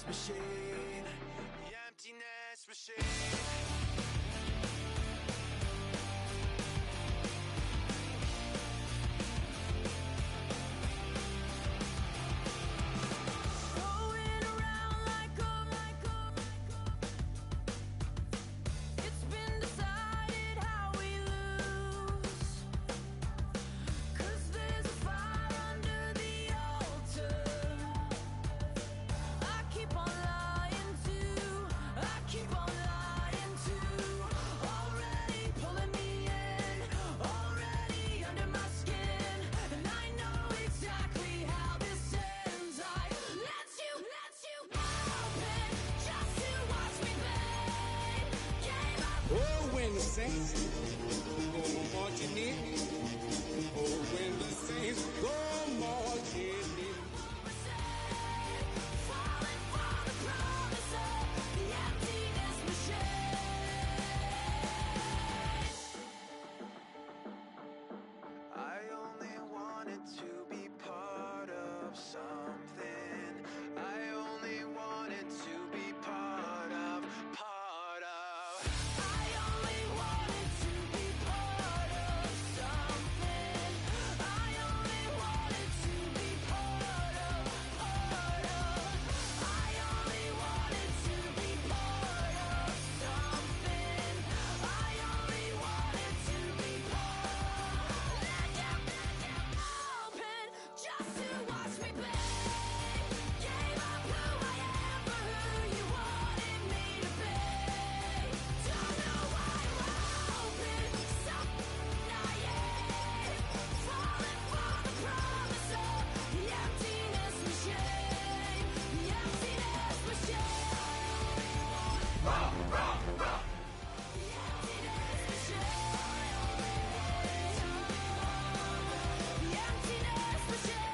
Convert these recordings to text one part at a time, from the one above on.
emptiness machine. The emptiness machine. When the Saints go marching in, oh, when the Saints go marching in. I only wanted to be part of something. I only wanted to be part of. I only wanted to be part of something. I only wanted to be part of. I only wanted to be part of something. I only wanted to be open just to watch me play. Gave up who I am for who you wanted me to be. Don't know why we're open, something naive. Falling for the promise of the emptiness machine. The emptiness machine. The emptiness machine. The emptiness machine.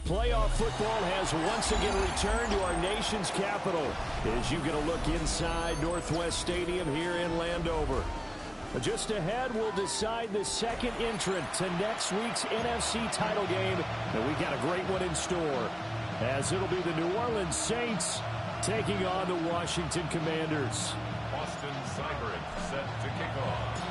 Playoff football has once again returned to our nation's capital as you get a look inside Northwest Stadium here in Landover. Just ahead, we'll decide the second entrant to next week's NFC title game, and we got a great one in store, as it'll be the New Orleans Saints taking on the Washington Commanders. Austin Seibert set to kick off.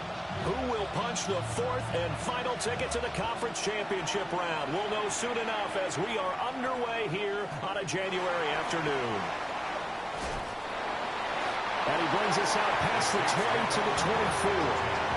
Who will punch the fourth and final ticket to the conference championship round? We'll know soon enough as we are underway here on a January afternoon. And he brings us out past the 20 to the 24.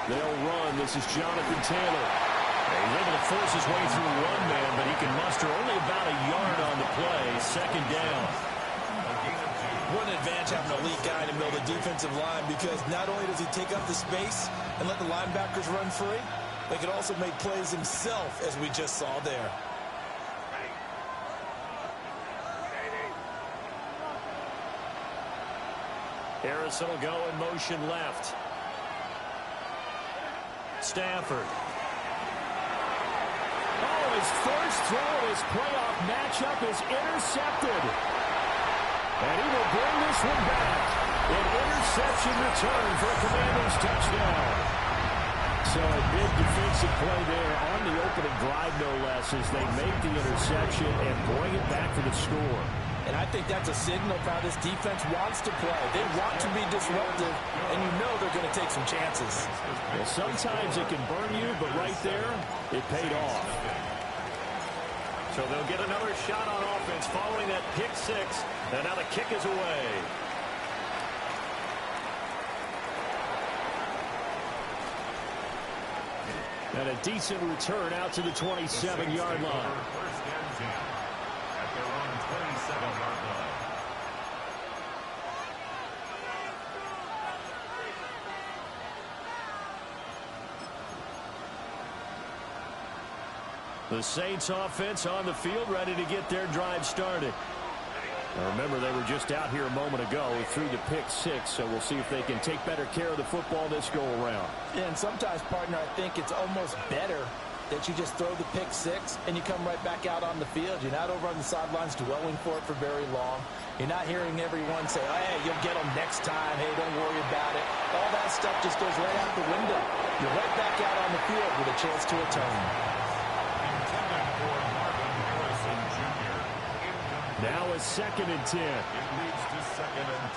They'll run. This is Jonathan Taylor. He's able to force his way through one man, but he can muster only about a yard on the play. Second down. What an advantage having an elite guy in the middle of the defensive line, because not only does he take up the space and let the linebackers run free, but he can also make plays himself, as we just saw there. Harrison will go in motion left. Stafford. Oh, his first throw of his playoff matchup is intercepted. And he will bring this one back. An interception return for a Commanders touchdown. So a big defensive play there on the opening drive, no less, as they make the interception and bring it back for the score. And I think that's a signal of how this defense wants to play. They want to be disruptive, and you know they're going to take some chances. Well, sometimes it can burn you, but right there, it paid off. So they'll get another shot on offense following that pick six, and now the kick is away. And a decent return out to the 27-yard line. First and 10 at their own 27-yard line. The Saints offense on the field, ready to get their drive started. Now remember, they were just out here a moment ago through the pick 6, so we'll see if they can take better care of the football this go-around. Yeah, and sometimes, partner, I think it's almost better that you just throw the pick 6 and you come right back out on the field. You're not over on the sidelines dwelling for it for very long. You're not hearing everyone say, oh, hey, you'll get them next time. Hey, don't worry about it. All that stuff just goes right out the window. You're right back out on the field with a chance to atone. Now a 2nd and 10. It leads to 2nd and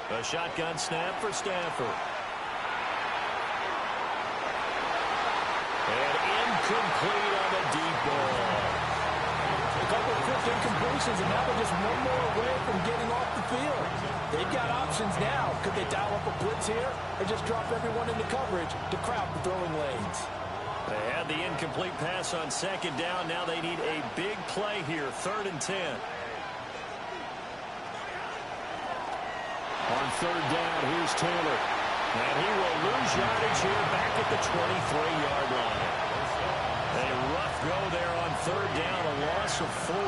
10. A shotgun snap for Stafford. And incomplete on the deep ball. A couple of quick incompletions, and now they're just one more away from getting off the field. They've got options now. Could they dial up a blitz here or just drop everyone into coverage to crowd the throwing lanes? They had the incomplete pass on 2nd down. Now they need a big play here, 3rd and 10. On 3rd down, here's Taylor. And he will lose yardage here back at the 23-yard line. A rough go there on 3rd down, a loss of 4.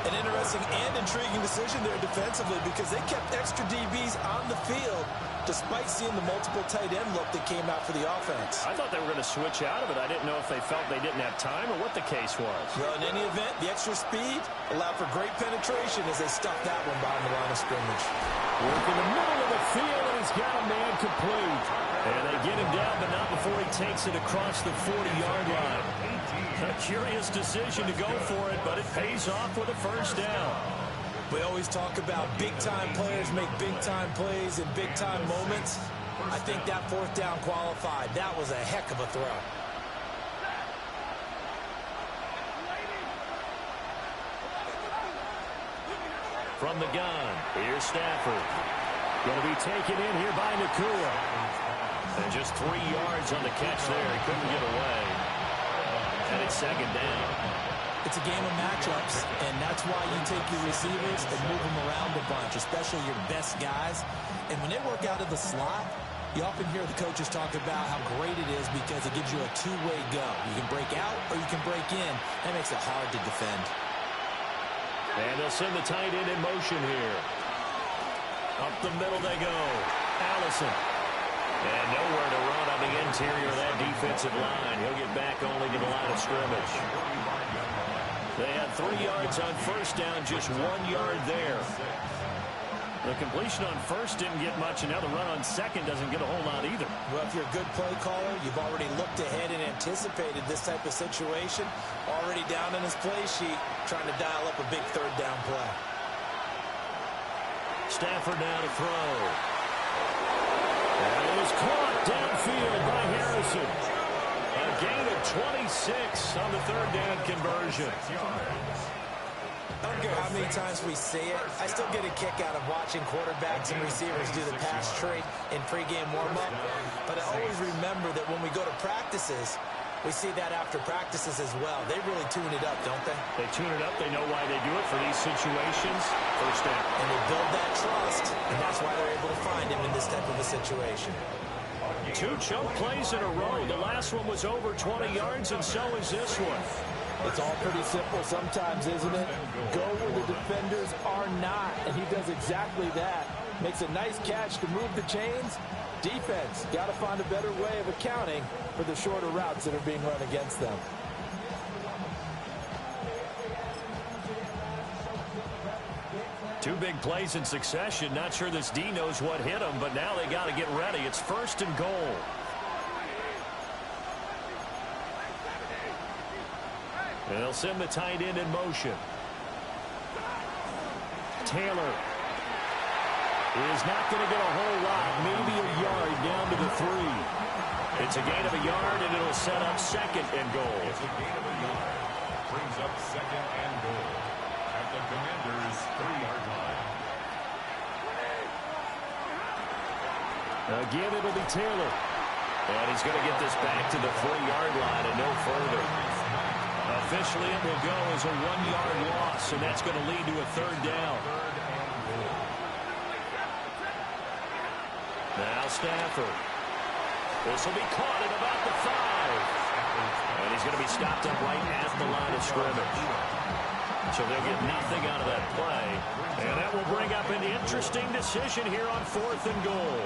An interesting and intriguing decision there defensively because they kept extra DBs on the field despite seeing the multiple tight end look that came out for the offense. I thought they were going to switch out of it. I didn't know if they felt they didn't have time or what the case was. Well, in any event, the extra speed allowed for great penetration as they stuffed that one behind the line of scrimmage. Work in the middle of the field, and he's got a man complete. And they get him down, but not before he takes it across the 40-yard line. A curious decision to go for it, but it pays off with a 1st down. We always talk about big-time players make big-time plays in big-time moments. I think that 4th down qualified. That was a heck of a throw. From the gun, here's Stafford. Going to be taken in here by Nakua. And just 3 yards on the catch there. He couldn't get away. And it's 2nd down. It's a game of matchups, and that's why you take your receivers and move them around a bunch, especially your best guys. And when they work out of the slot, you often hear the coaches talk about how great it is because it gives you a two-way go. You can break out or you can break in. That makes it hard to defend. And they'll send the tight end in motion here. Up the middle they go. Allison. And nowhere to run on the interior of that defensive line. He'll get back only to the line of scrimmage. They had 3 yards on 1st down, just 1 yard there. The completion on 1st didn't get much, and now the run on 2nd doesn't get a whole lot either. Well, if you're a good play caller, you've already looked ahead and anticipated this type of situation. Already down in his play sheet, trying to dial up a big 3rd down play. Stafford now to throw. And it was caught downfield by Harrison. A gain of 26 on the 3rd down conversion. I don't care how many times we see it. I still get a kick out of watching quarterbacks and receivers do the pass trait in pregame warm-up. But I always remember that when we go to practices, we see that after practices as well. They really tune it up, don't they? They tune it up. They know why they do it for these situations. 1st down. And they build that trust, and that's why they're able to find him in this type of a situation. 2 chunk plays in a row. The last one was over 20 yards, and so is this one. It's all pretty simple sometimes, isn't it? Go where the defenders are not, and he does exactly that. Makes a nice catch to move the chains. Defense, got to find a better way of accounting for the shorter routes that are being run against them. Two big plays in succession. Not sure this D knows what hit him, but now they got to get ready. It's 1st and goal. And they'll send the tight end in motion. Taylor is not going to get a whole lot, maybe a yard down to the 3. It's a gain of a yard, and it'll set up 2nd and goal. It's a gain of a yard. Brings up 2nd and goal at the Commanders' 3-yard line. Again, it'll be Taylor. And he's going to get this back to the 3-yard line and no further. Officially, it will go as a 1-yard loss, and that's going to lead to a 3rd down. Now Stafford. This will be caught at about the 5. And he's going to be stopped up right at the line of scrimmage. So they'll get nothing out of that play. And that will bring up an interesting decision here on 4th and goal.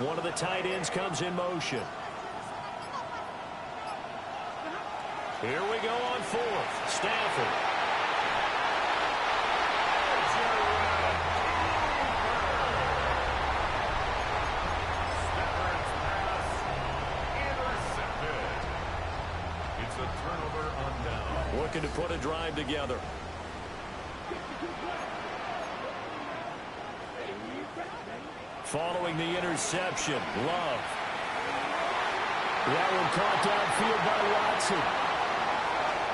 One of the tight ends comes in motion. Here we go on 4th. Stafford. It's a turnover on down. Looking to put a drive together. Following the interception, Love. That one caught downfield by Watson.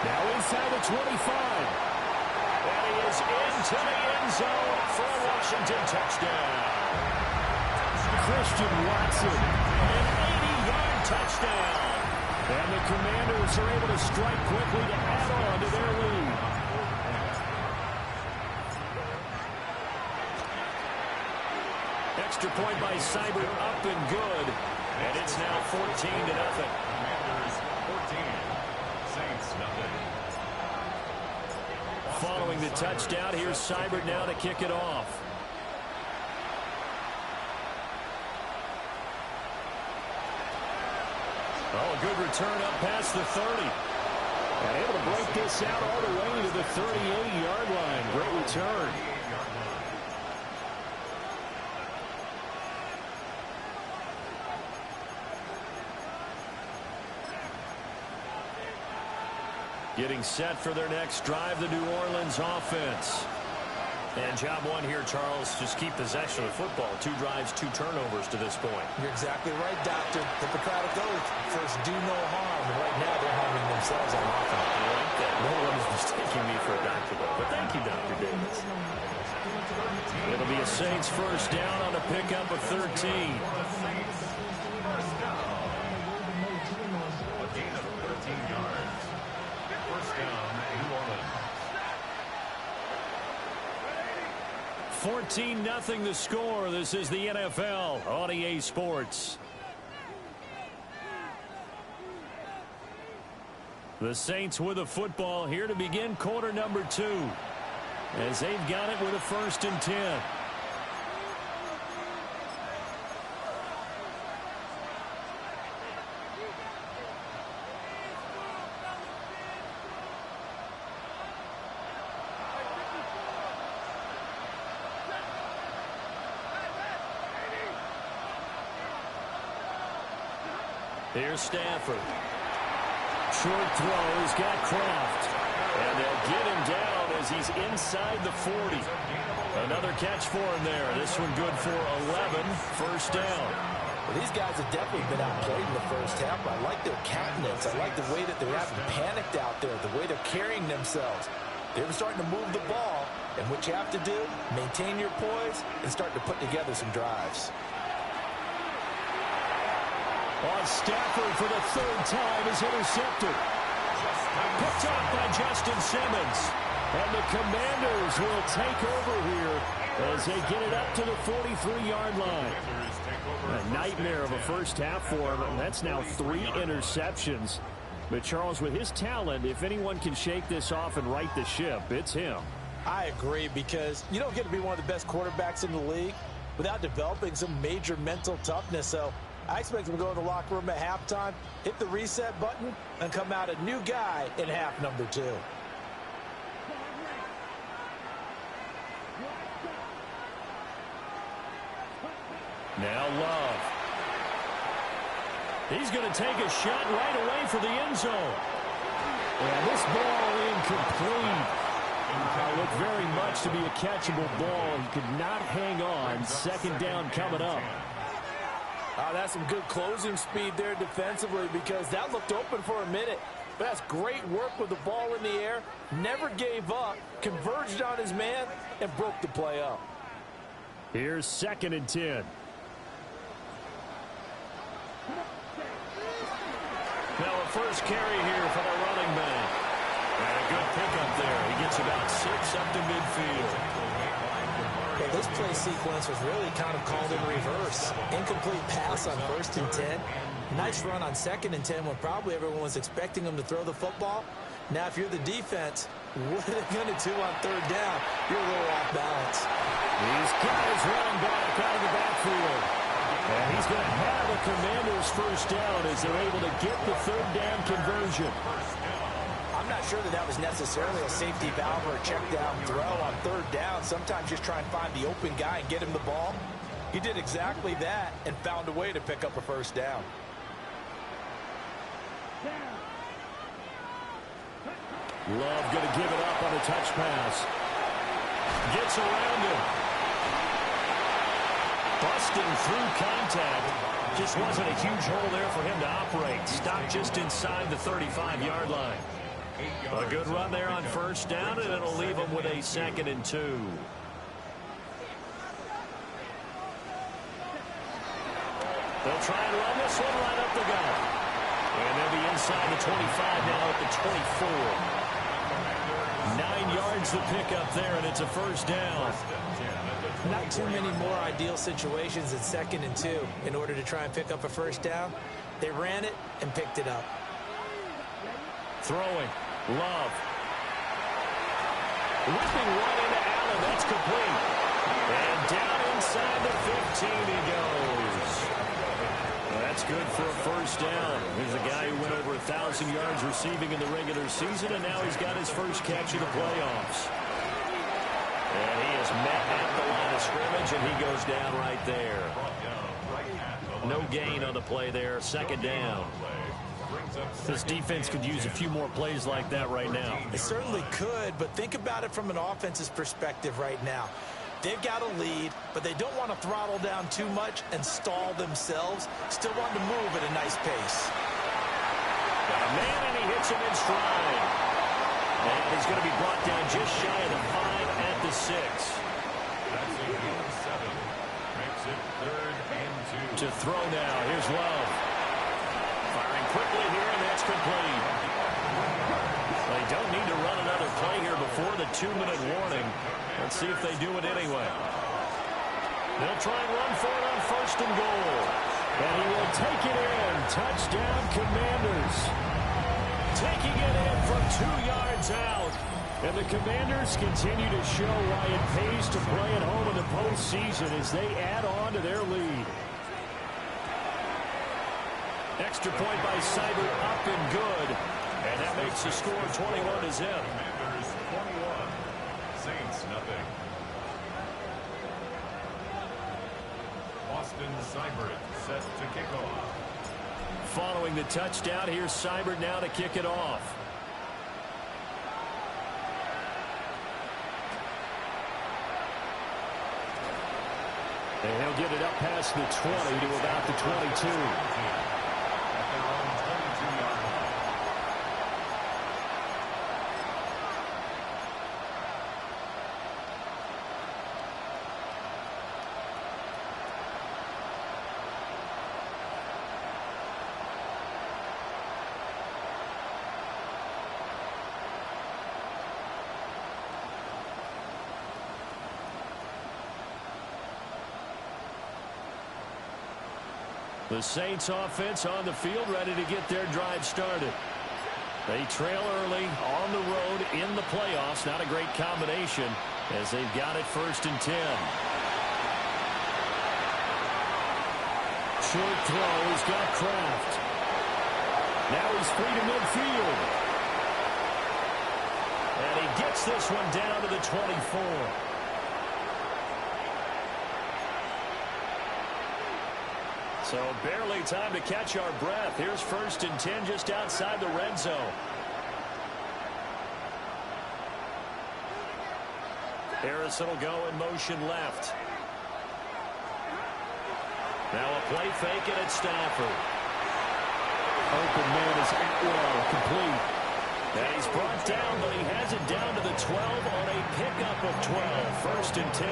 Now inside the 25. And he is into the end zone for a Washington touchdown. Christian Watson, an 80-yard touchdown. And the Commanders are able to strike quickly to add on to their lead. Extra point by Seibert, up and good. And it's now 14-0. Commanders 14, Saints nothing. Following the touchdown, here's Seibert now to kick it off. Oh, a good return up past the 30. And able to break this out all the way to the 38-yard line. Great return. Getting set for their next drive, the New Orleans offense. And job one here, Charles, just keep possession of the football. 2 drives, 2 turnovers to this point. You're exactly right, Doctor. Hippocratic oath. First, do no harm. And right now, they're harming themselves on offense. I like that. No one is mistaking me for a doctor, though. But thank you, Dr. Davis. It'll be a Saints first down on a pickup of 13. A gain of 13 yards. First down, New Orleans. 14-0 the score. This is the NFL on EA Sports. The Saints with the football here to begin quarter number 2. As they've got it with a 1st and 10. Here's Stafford. Short throw. He's got Kraft. And they'll get him down as he's inside the 40. Another catch for him there. This one good for 11. First down. Well, these guys have definitely been outplayed in the first half. I like their countenance. I like the way that they haven't panicked out there, the way they're carrying themselves. They're starting to move the ball, and what you have to do, maintain your poise and start to put together some drives. On Stafford for the 3rd time is intercepted. Picked off by Justin Simmons. And the Commanders will take over here as they get it up to the 43-yard line. A nightmare of a first half for him, and that's now 3 interceptions. But Charles, with his talent, if anyone can shake this off and right the ship, it's him. I agree, because you don't get to be one of the best quarterbacks in the league without developing some major mental toughness. So I expect him to go in the locker room at halftime, hit the reset button, and come out a new guy in half number 2. Now Love. He's going to take a shot right away for the end zone. And this ball incomplete. Looked very much to be a catchable ball. He could not hang on. 2nd down coming up. That's some good closing speed there defensively, because that looked open for a minute. But that's great work with the ball in the air. Never gave up, converged on his man, and broke the play up. Here's 2nd and 10. Now a first carry here for the running back. And a good pickup there. He gets about 6 up to midfield. Well, this play sequence was really kind of called in reverse. Incomplete pass on 1st and 10. Nice run on 2nd and 10 when probably everyone was expecting him to throw the football. Now, if you're the defense, what are they going to do on 3rd down? You're a little off balance. He's got his running back out of the backfield. And he's going to have a Commanders first down as they're able to get the 3rd down conversion. I'm not sure that was necessarily a safety valve or a check down throw on 3rd down. Sometimes just try and find the open guy and get him the ball. He did exactly that and found a way to pick up a first down. Love going to give it up on a touch pass. Gets around him. Busting through contact. Just wasn't a huge hole there for him to operate. Stopped just inside the 35-yard line. A good run there on 1st down, and it'll leave him with a 2nd and 2. They'll try and run this one right up the gut. And they'll be inside the 25 now at the 24. 9 yards to pick up there, and it's a first down. Not too many more ideal situations at 2nd and 2 in order to try and pick up a first down. They ran it and picked it up. Throwing. Love. Whipping right into Allen. That's complete. And down inside the 15 he goes. That's good for a first down. Here's a guy who went over 1,000 yards receiving in the regular season, and now he's got his first catch of the playoffs. And he is met at the line of scrimmage, and he goes down right there. No gain on the play there. 2nd down. This defense could use a few more plays like that right now. It certainly could, but think about it from an offense's perspective right now. They've got a lead, but they don't want to throttle down too much and stall themselves. Still want to move at a nice pace. Got a man, and he hits him in stride. And he's going to be brought down just shy of the 5 at the 6. That's a gain of 7. Makes it 3rd and 2. To throw now. Here's Love. Firing quickly here, and that's complete. They don't need to run another play here before the 2-minute warning. Let's see if they do it anyway. They'll try and run for it on 1st and goal. And he will take it in. Touchdown, Commanders. Taking it in from 2 yards out. And the Commanders continue to show why it pays to play at home in the postseason as they add on to their lead. Extra point by Seibert, up and good. And that makes the score 21-0. Commanders 21. Saints nothing. Austin Seibert set to kick off. Following the touchdown, here's Seibert now to kick it off. And he'll get it up past the 20 to about the 22. At their own 22-yard line. The Saints offense on the field, ready to get their drive started. They trail early on the road in the playoffs. Not a great combination as they've got it 1st and 10. Short throw. He's got Kraft. Now he's free to midfield. And he gets this one down to the 24. So barely time to catch our breath. Here's 1st and 10 just outside the red zone. Harrison will go in motion left. Now a play fake, and it's Stafford. Open man is Atwell, complete. And he's brought down, but he has it down to the 12 on a pickup of 12. First and 10.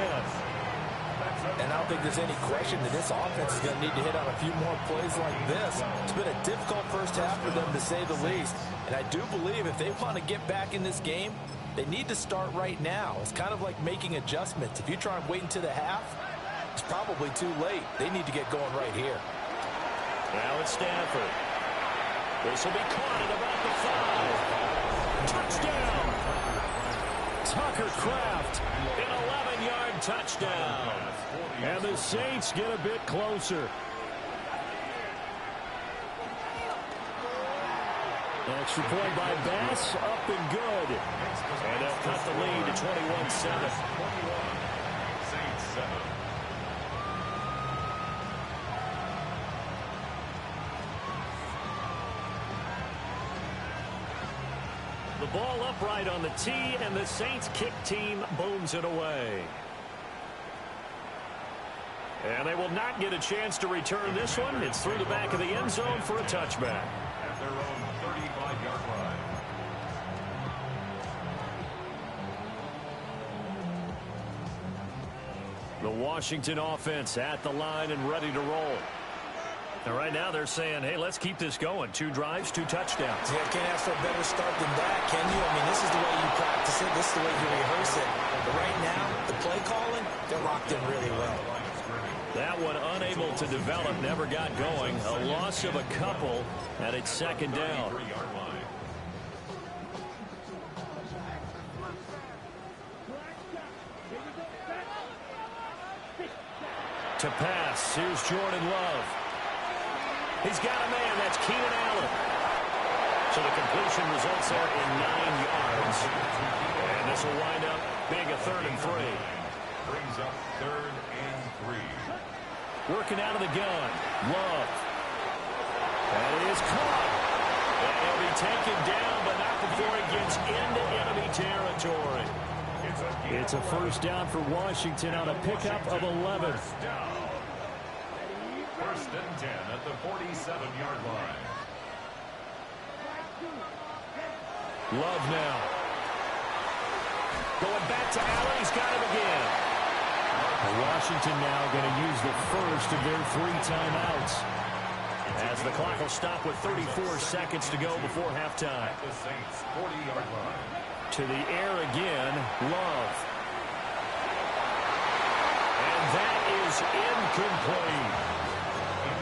And I don't think there's any question that this offense is going to need to hit on a few more plays like this. It's been a difficult first half for them, to say the least. And I do believe if they want to get back in this game, they need to start right now. It's kind of like making adjustments. If you try and wait until the half, it's probably too late. They need to get going right here. Now it's Stanford. This will be caught at about the 5. Touchdown! Tucker Kraft, an 11-yard touchdown. And the Saints get a bit closer. Extra point by Bass, up and good. And they'll cut the lead to 21-7. Saints 7. The ball upright on the tee, and the Saints kick team booms it away. And they will not get a chance to return this one. It's through the back of the end zone for a touchback. At their own 35-yard line. The Washington offense at the line and ready to roll. And right now they're saying, hey, let's keep this going. 2 drives, 2 touchdowns. Yeah, can't ask for a better start than that, can you? I mean, this is the way you practice it. This is the way you rehearse it. But right now, the play calling, they're locked in really well. That one unable to develop, never got going. A loss of a couple, and it's second down. 33-yard line. To pass, here's Jordan Love. He's got a man, that's Keenan Allen. So the completion results there in 9 yards. And this will wind up being a 3rd and 3. Brings up 3rd and 3. Working out of the gun, Love. That is caught. And he'll be taken down, but not before he gets into enemy territory. It's a first down for Washington on a pickup of 11. First and 10 at the 47-yard line. Love now. Going back to Allen. He's got him again. And Washington now going to use the first of their 3 timeouts. As the clock will stop with 34 seconds to go before halftime. The Saints 40-yard line. To the air again, Love. And that is incomplete.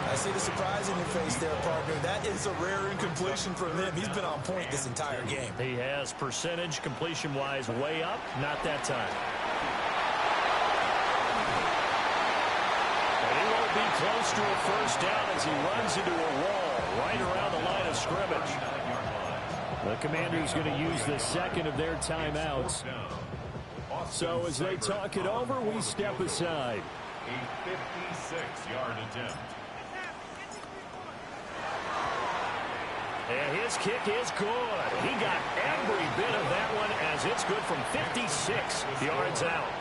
I see the surprise in your face there, partner. That is a rare incompletion from him. He's been on point this entire game. He has percentage completion-wise way up, not that time. And he won't be close to a first down as he runs into a wall right around the line of scrimmage. The Commanders going to use the second of their timeouts. So as they talk it over, we step aside. A 56-yard attempt. And his kick is good. He got every bit of that one as it's good from 56 yards out.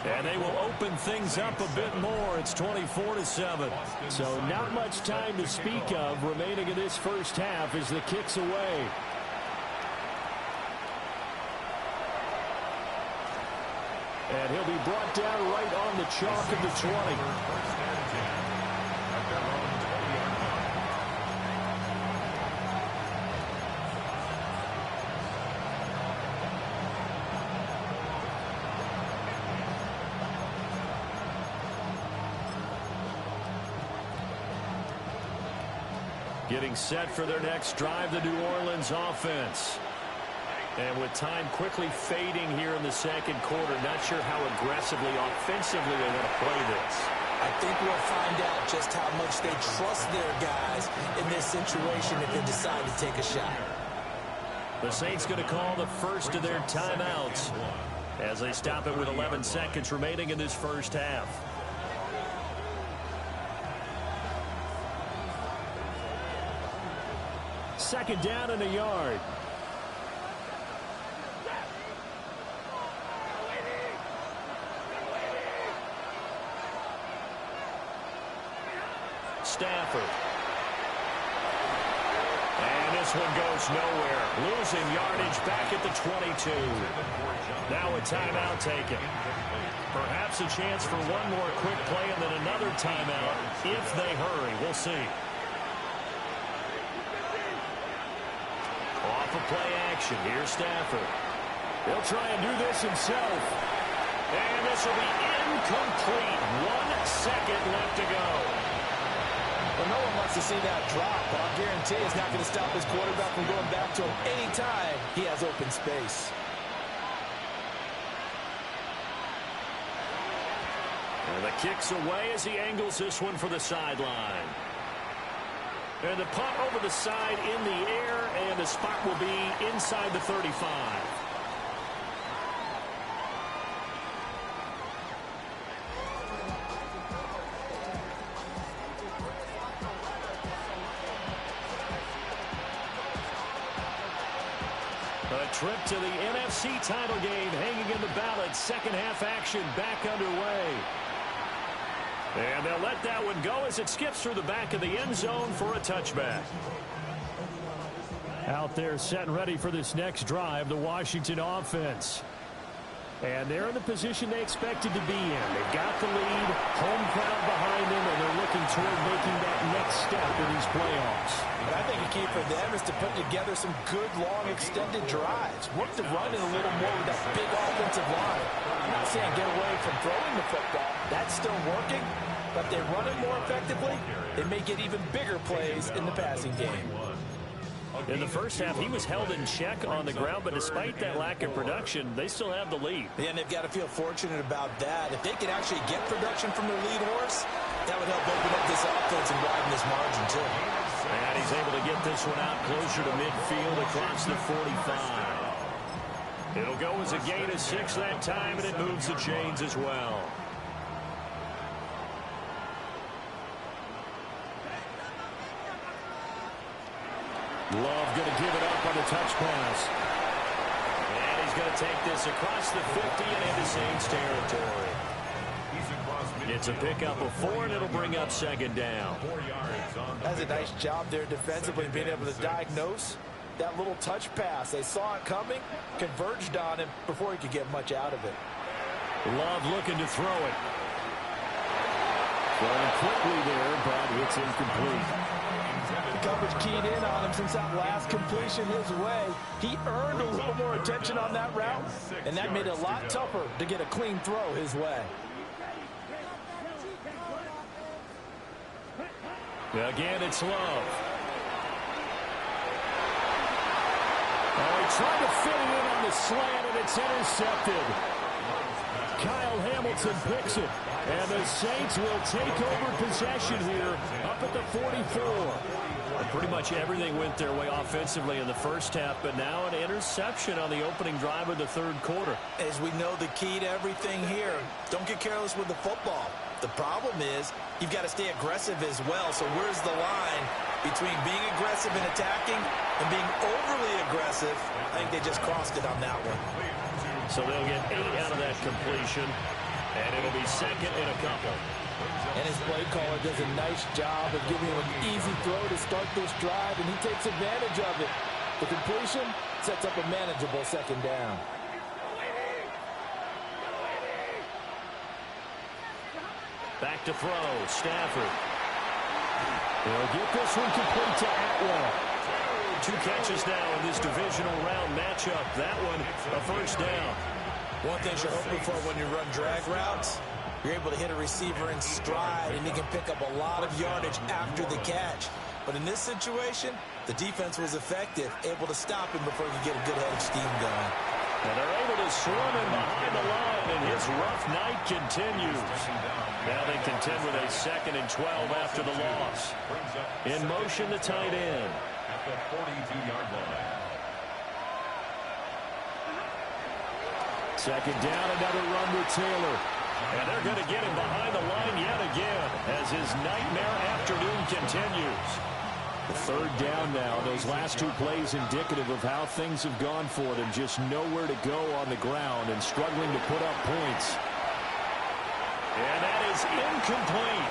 And they will open things up a bit more. It's 24-7. So not much time to speak of remaining in this first half as the kick's away. And he'll be brought down right on the chalk of the 20. Getting set for their next drive, the New Orleans offense. And with time quickly fading here in the second quarter, not sure how aggressively, offensively they want to play this. I think we'll find out just how much they trust their guys in this situation if they decide to take a shot. The Saints going to call the first of their timeouts as they stop it with 11 seconds remaining in this first half. Second down and a yard. Stafford. this one goes nowhere. Losing yardage back at the 22. Now a timeout taken. Perhaps a chance for one more quick play and then another timeout if they hurry. We'll see. Off of play action. Here's Stafford. He'll try and do this himself. And this will be incomplete. 1 second left to go. Well, no one wants to see that drop, but I'll guarantee it's not going to stop his quarterback from going back to him anytime he has open space. And the kick's away as he angles this one for the sideline. And the punt over the side in the air, and the spot will be inside the 35. A trip to the NFC title game hanging in the balance. Second half action back underway. And they'll let that one go as it skips through the back of the end zone for a touchback. Out there set and ready for this next drive, the Washington offense. And they're in the position they expected to be in. They've got the lead, home crowd behind them, and they're looking toward making that next step in these playoffs. But I think a key for them is to put together some good, long, extended drives. Work the run in a little more with that big offensive line. I'm not saying get away from throwing the football. That's still working. But if they run it more effectively, they may get even bigger plays in the passing game. In the first half, he was held in check on the ground, but despite that lack of production, they still have the lead. Yeah, and they've got to feel fortunate about that. If they can actually get production from their lead horse, that would help open up this offense and widen this margin, too. And he's able to get this one out closer to midfield across the 45. It'll go as a gain of 6 that time, and it moves the chains as well. Love going to give it up on the touch pass. And he's going to take this across the 50 and into Saints territory. It's a pickup of 4, and it'll bring up second down. That's a nice job there defensively, being able to diagnose that little touch pass. They saw it coming, converged on him before he could get much out of it. Love looking to throw it. Throwing quickly there, but it's incomplete. The coverage keyed in on him since that last completion his way. He earned a little more attention on that route, and that made it a lot tougher to get a clean throw his way. Again, it's Love. Oh, he tried to fit it in on the slant, and it's intercepted. Kyle Hamilton picks it, and the Saints will take over possession here up at the 44. And pretty much everything went their way offensively in the first half, but now an interception on the opening drive of the third quarter. As we know, the key to everything here, don't get careless with the football. The problem is you've got to stay aggressive as well. So where's the line between being aggressive and attacking and being overly aggressive? I think they just crossed it on that one. So they'll get 8 out of that completion, and it'll be second and a couple. And his play caller does a nice job of giving him an easy throw to start this drive, and he takes advantage of it. The completion sets up a manageable second down. Back to throw, Stafford. They'll get this one complete to Atwell. 2 catches now in this divisional round matchup. That one, a first down. One thing you're hoping for when you run drag routes, you're able to hit a receiver in stride, and he can pick up a lot of yardage after the catch. But in this situation, the defense was effective, able to stop him before he could get a good head of steam going. And they're able to swarm him behind the line, and his rough night continues. Now they contend with a 2nd and 12 after the loss. In motion, the tight end. At the 42-yard line. Second down, another run with Taylor. And they're going to get him behind the line yet again as his nightmare afternoon continues. The third down now. Those last 2 plays indicative of how things have gone for them. Just nowhere to go on the ground and struggling to put up points. And that is incomplete.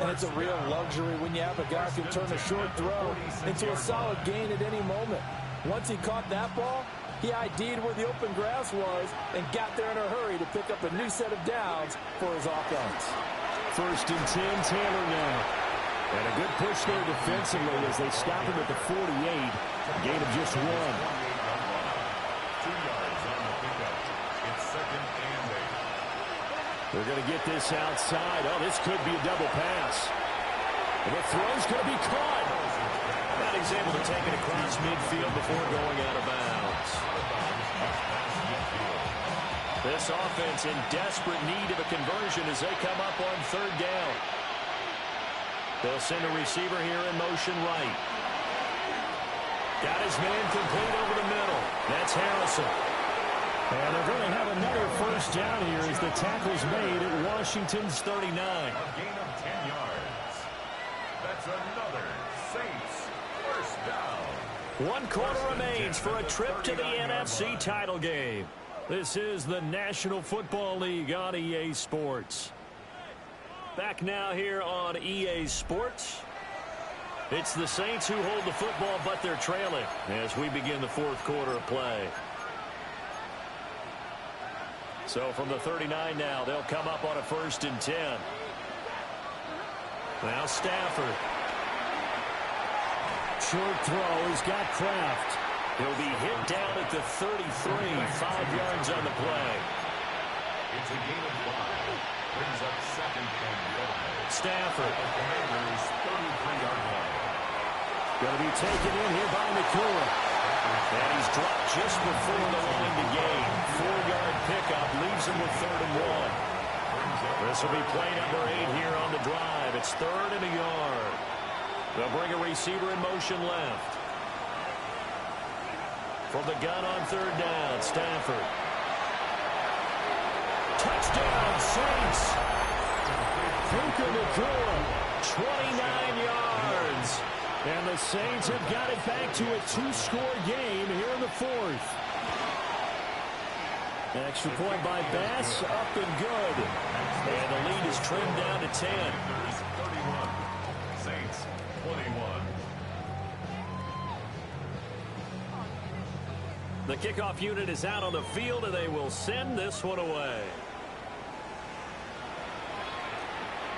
And it's a real luxury when you have a guy who can turn a short throw into a solid gain at any moment. Once he caught that ball, he ID'd where the open grass was and got there in a hurry to pick up a new set of downs for his offense. 1st and 10, Taylor now. And a good push there defensively as they stop him at the 48. A gain of just 1. 2 yards on the pickup. It's 2nd and 8. They're going to get this outside. Oh, this could be a double pass. And the throw's going to be caught. But he's able to take it across midfield before going out of bounds. This offense in desperate need of a conversion as they come up on 3rd down. They'll send a receiver here in motion right. Got his man complete over the middle. That's Harrison. And they're going to have another 1st down here as the tackle's made at Washington's 39. A gain of 10 yards. That's another Saints 1st down. 1 quarter remains for a trip to the NFC title game. This is the National Football League on EA Sports. Back now here on EA Sports. It's the Saints who hold the football, but they're trailing as we begin the 4th quarter of play. So from the 39 now, they'll come up on a 1st and 10. Now Stafford. Short throw. He's got Kraft. He'll be hit down at the 33. 5 yards on the play. It's a gain of 5. Brings up 2nd and 5. Stafford. The Commanders' 33-yard line. Going to be taken in here by Nakua. And he's dropped just before the line to gain. 4-yard pickup leaves him with 3rd and 1. This will be play number 8 here on the drive. It's 3rd and a yard. They'll bring a receiver in motion left. From the gun on 3rd down, Stafford. Touchdown, Saints. Puka Nakua, 29 yards. And the Saints have got it back to a 2-score game here in the 4th. An extra point by Bass, up and good. And the lead is trimmed down to 10. 31. Saints 21. The kickoff unit is out on the field, and they will send this one away.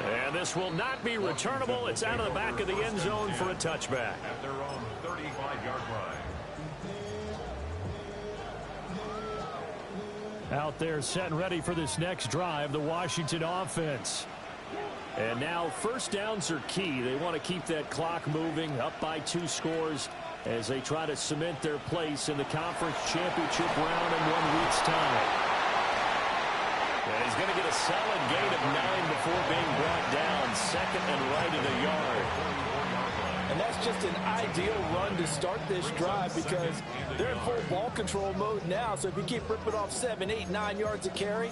And this will not be returnable. It's out of the back of the end zone for a touchback. At their own 35-yard line. Out there set and ready for this next drive, the Washington offense. And now 1st downs are key. They want to keep that clock moving, up by 2 scores as they try to cement their place in the conference championship round in 1 week's time. And he's going to get a solid gain of 9 before being brought down. 2nd and right at a yard. And that's just an ideal run to start this drive because they're in full ball control mode now. So if you keep ripping off 7, 8, 9 yards of carry,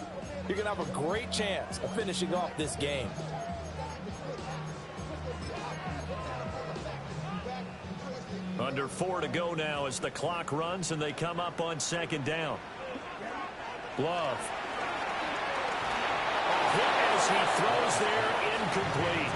you're going to have a great chance of finishing off this game. Under 4 to go now as the clock runs and they come up on 2nd down. Love. Hit as he throws there, incomplete.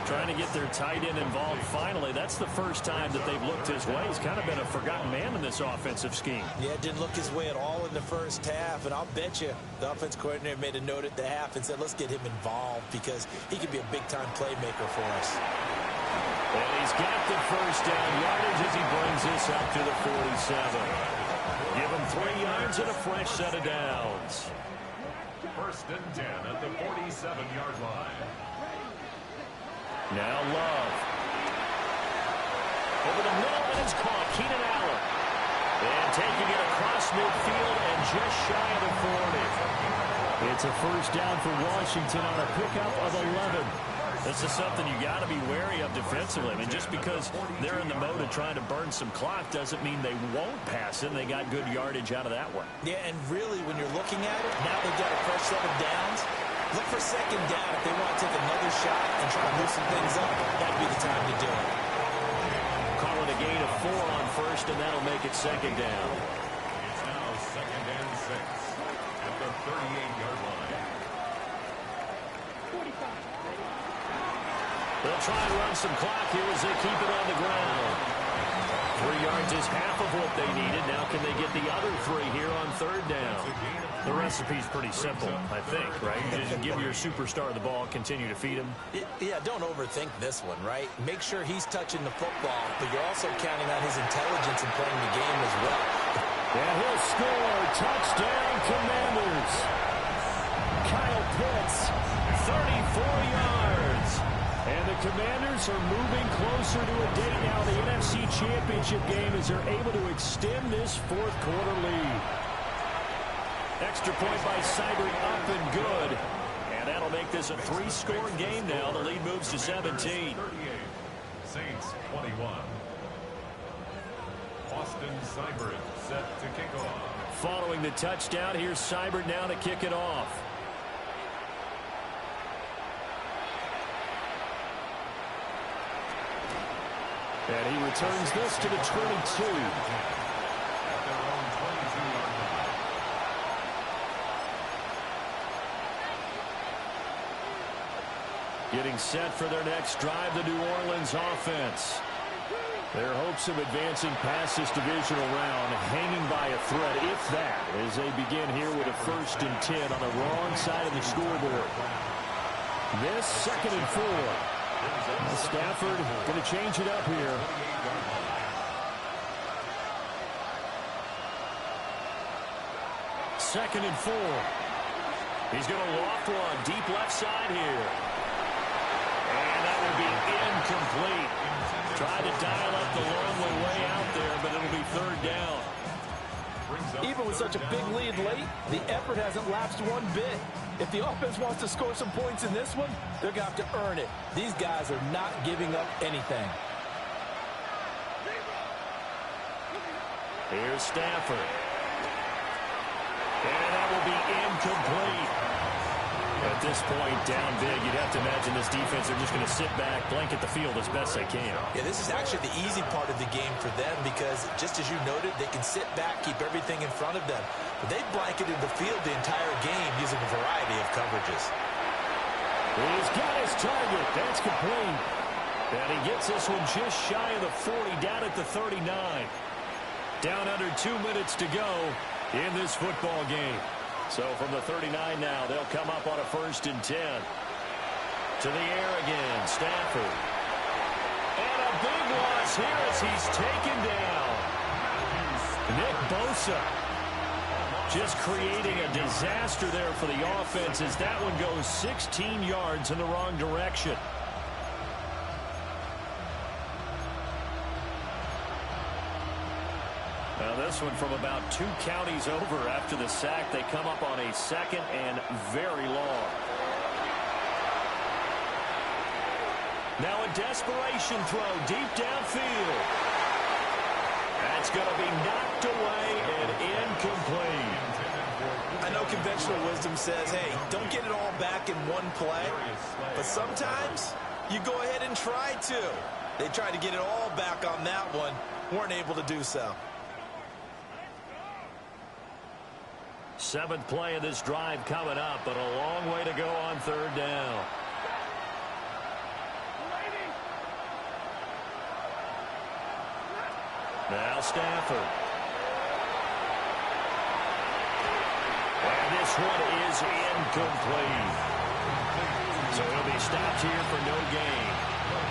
Trying to get their tight end involved finally. That's the first time that they've looked his way. He's kind of been a forgotten man in this offensive scheme. Yeah, didn't look his way at all in the 1st half, and I'll bet you the offense coordinator made a note at the half and said, let's get him involved because he could be a big-time playmaker for us. And he's got the 1st down yardage as he brings this up to the 47. Give him 3 yards and a fresh set of downs. 1st and 10 at the 47-yard line. Now Love. Over the middle, and it's caught. Keenan Allen. And taking it across midfield and just shy of the 40. It's a 1st down for Washington on a pickup of 11. This is something you got to be wary of defensively. I mean, just because they're in the mode of trying to burn some clock doesn't mean they won't pass it. They got good yardage out of that one. Yeah, and really, when you're looking at it, now they've got a fresh set of downs. Look for 2nd down if they want to take another shot and try to loosen things up. That'd be the time to do it. Call it a gain of 4 on 1st, and that'll make it 2nd down. It's now 2nd and 6 at the 38-yard line. try and run some clock here as they keep it on the ground. 3 yards is half of what they needed. Now can they get the other 3 here on third down? The recipe's pretty simple, I think, right? You just give your superstar the ball, continue to feed him. Yeah, don't overthink this one, right? Make sure he's touching the football, but you're also counting on his intelligence in playing the game as well. And he'll score. Touchdown, Commanders. Kyle Pitts, 34 yards. And the Commanders are moving closer to a date now. The NFC Championship game as they're able to extend this fourth quarter lead. Extra point by Seibert up and good. And that'll make this a 3-score game now. The lead moves to 17. 38. Saints 21. Austin Seibert set to kick off. Following the touchdown, here's Seibert now to kick it off. And he returns this to the 22. At their own 22-yard line. Getting set for their next drive, the New Orleans offense. Their hopes of advancing past this divisional round hanging by a thread, if that, as they begin here with a 1st and 10 on the wrong side of the scoreboard. This 2nd and 4. Stafford going to change it up here. Second and 4. He's going to loft one deep left side here. And that will be incomplete. Tried to dial up the long way out there, but it'll be 3rd down. Even with such a big lead late, the effort hasn't lapsed one bit. If the offense wants to score some points in this one, they're going to have to earn it. These guys are not giving up anything. Here's Stafford. And that will be incomplete. At this point, down big, you'd have to imagine this defense, they're just going to sit back, blanket the field as best they can. Yeah, this is actually the easy part of the game for them because, just as you noted, they can sit back, keep everything in front of them. But they've blanketed the field the entire game using a variety of coverages. He's got his target. That's complete. And he gets this one just shy of the 40, down at the 39. Down under 2 minutes to go in this football game. So from the 39 now, they'll come up on a 1st and 10. To the air again, Stafford. And a big loss here as he's taken down. Nick Bosa just creating a disaster there for the offense as that one goes 16 yards in the wrong direction. Now this one from about 2 counties over after the sack. They come up on a 2nd and very long. Now a desperation throw deep downfield. That's going to be knocked away and incomplete. I know conventional wisdom says, hey, don't get it all back in one play. But sometimes you go ahead and try to. They tried to get it all back on that one. Weren't able to do so. 7th play of this drive coming up, but a long way to go on 3rd down. Now Stafford. And this one is incomplete. So he'll be stopped here for no gain.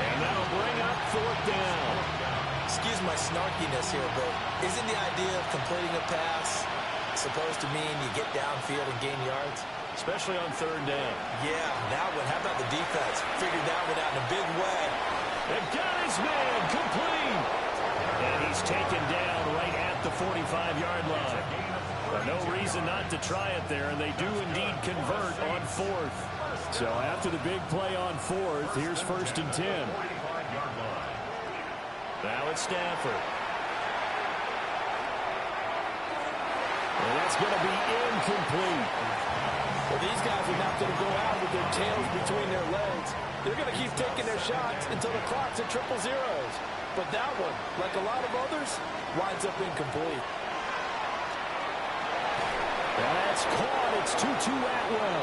And that'll bring up 4th down. Excuse my snarkiness here, but isn't the idea of completing a pass supposed to mean you get downfield and gain yards? Especially on 3rd down. Yeah, that one. How about the defense? Figured that one out in a big way. They've got his man complete. And he's taken down right at the 45-yard line. But no reason not to try it there, and they do indeed convert on 4th. So after the big play on 4th, here's 1st and 10. Now it's Stafford. And that's going to be incomplete. Well, these guys are not going to go out with their tails between their legs. They're going to keep taking their shots until the clock's at 000. But that one, like a lot of others, winds up incomplete. And that's caught. It's Tutu Atwell.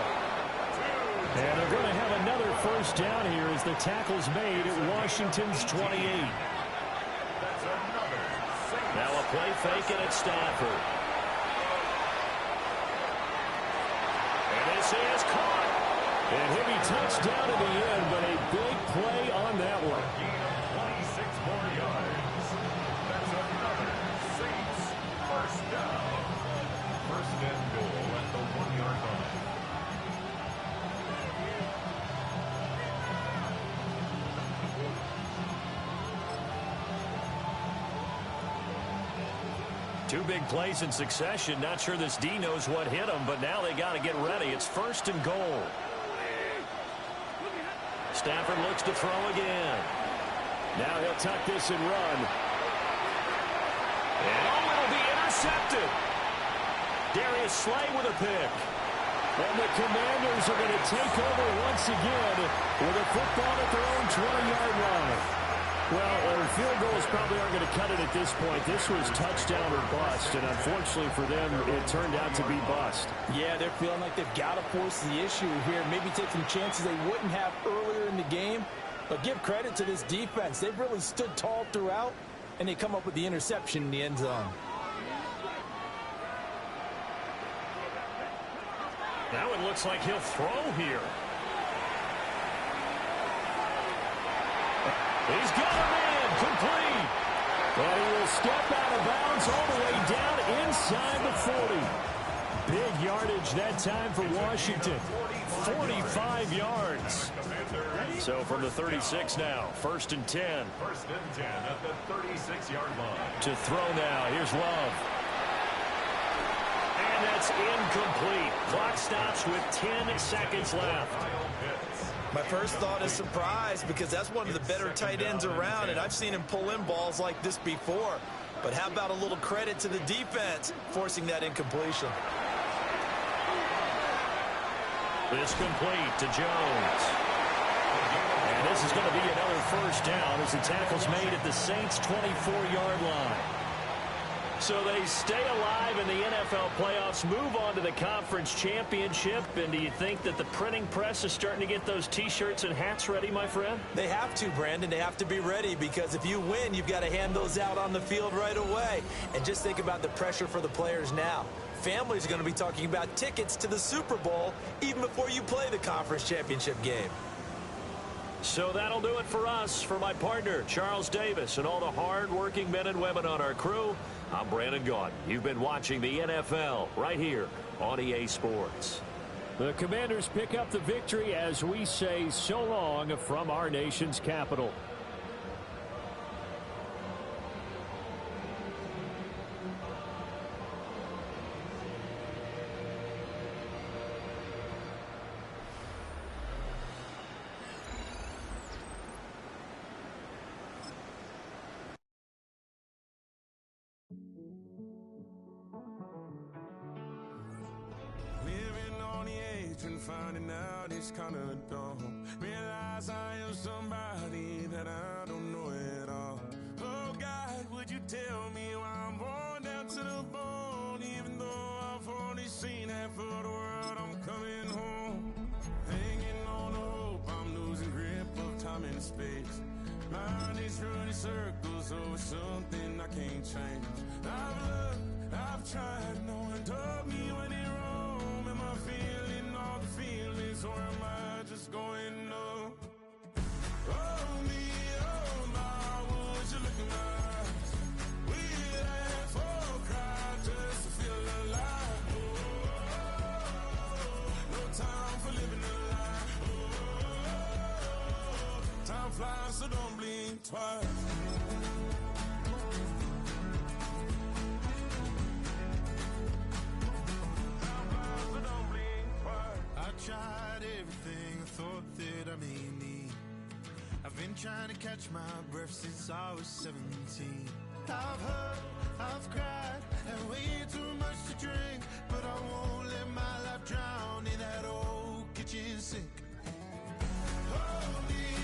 And they're going to have another first down here as the tackle's made at Washington's 28. Now a play fake and it's Stafford. And this is caught. And he'll be touchdown in the end, but a big play on that one. 26 more yards. That's another Saints first down. First and goal at the 1-yard line. Two big plays in succession. Not sure this D knows what hit him, but now they got to get ready. It's first and goal. Stafford looks to throw again. Now he'll tuck this and run. And it'll be intercepted. Darius Slay with a pick. And the Commanders are going to take over once again with a football at their own 20-yard line. Well, field goals probably aren't going to cut it at this point. This was touchdown or bust, and unfortunately for them, it turned out to be bust. Yeah, they're feeling like they've got to force the issue here, maybe take some chances they wouldn't have earlier in the game. But give credit to this defense. They've really stood tall throughout, and they come up with the interception in the end zone. Now it looks like he'll throw here. He's got him in, complete. And he will step out of bounds all the way down inside the 40. Big yardage that time for Washington. 45 yards. So from the 36 now, first and 10. First and 10 at the 36-yard line. To throw now, here's Love. And that's incomplete. Clock stops with 10 seconds left. My first thought is surprise because that's one of the better tight ends around, and I've seen him pull in balls like this before. But how about a little credit to the defense forcing that incompletion? This complete to Jones. And this is going to be another first down as the tackle's made at the Saints' 24-yard line. So they stay alive in the NFL playoffs, move on to the conference championship. And do you think that the printing press is starting to get those T-shirts and hats ready, my friend? They have to, Brandon. They have to be ready because if you win, you've got to hand those out on the field right away. And just think about the pressure for the players now. Families are going to be talking about tickets to the Super Bowl even before you play the conference championship game. So that'll do it for us. For my partner, Charles Davis, and all the hard-working men and women on our crew, I'm Brandon Gaudin. You've been watching the NFL right here on EA Sports. The Commanders pick up the victory as we say so long from our nation's capital. Finding out it's kind of dumb. Realize I am somebody that I don't know at all. Oh God, would you tell me why I'm born down to the bone? Even though I've only seen half of the world, I'm coming home. Hanging on the hope, I'm losing grip of time and space. Mind is running circles over something I can't change. I've looked, I've tried, no one told me when it wrong. Am I feeling all the feelings, or am I just going up? Oh me, oh my, would you look in my eyes? We laugh or cry just to feel alive. No time for living a lie. Time flies, so don't blink twice. Tried everything I thought that I may need. I've been trying to catch my breath since I was 17. I've hurt, I've cried, and way too much to drink, but I won't let my life drown in that old kitchen sink. Hold me